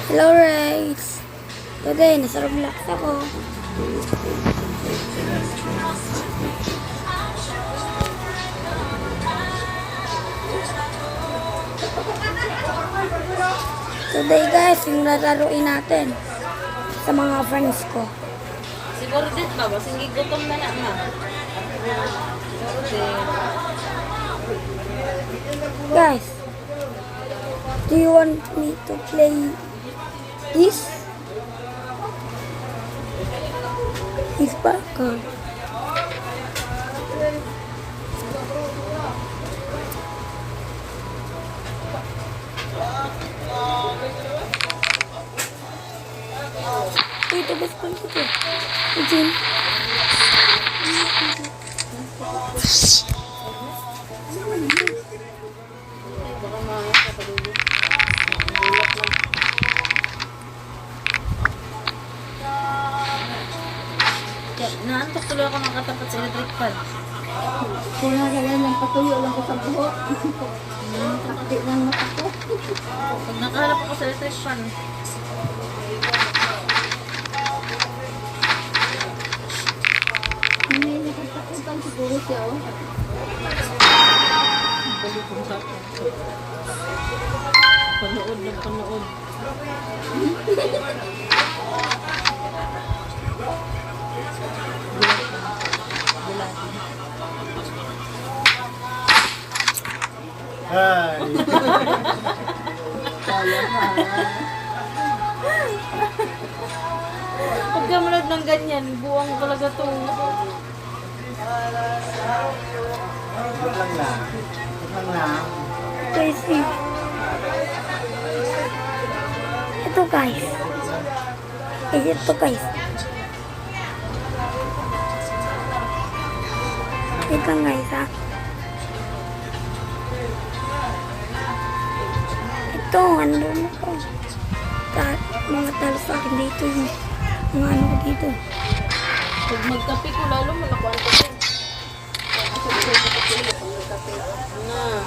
Hello, Race. Today, nasa Roblox ako. Today, guys, yung lalaruin natin sa mga friends ko. Siguro din ba? Basing gutom na lang na. Siguro din. Guys, do you want me to play this? This barker. Ito best friend ko. Eugene. Baka mga sa padulo. Bulak lang. Naantok tuloy ako nakatapat sa electric fan. Kung nagalan ng patuyo lang ko sa buhok. Takdi ng mata ko. Pag nakaharap ako sa electric fan, May nakatakutan siguro siya, oh. balik ko sa akin. Panood ng panood. Bulat. Hi. Pag ka manood ng ganyan, buwang talaga to. Wag lang na. Wag lang na. Guys, ito guys. Ito guys. Wait lang guys ha. Ito, ano na ko. Mga talo sa akin dito yung mga ano ko dito. Pag magkape ko, lalo malakuan ko din. Na.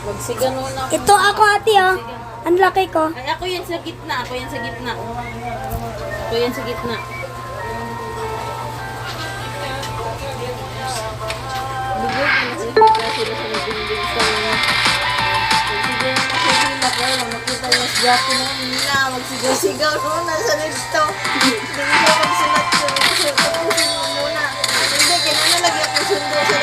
Magsigano na ako. Ito ako ate oh. Ang laki ko. Ay, ako yan sa gitna. Ako yan sa gitna. Ako yan sa gitna. Bigod, nasa sila sa nagbimbing sa magsigaw na sa sila. Pero makita niya si Jackie noon na magsigaw-sigaw noon. Nasa nito. Hindi siya magsulat. Tapusin mo muna. Hindi, kinana lagi ako sundo sa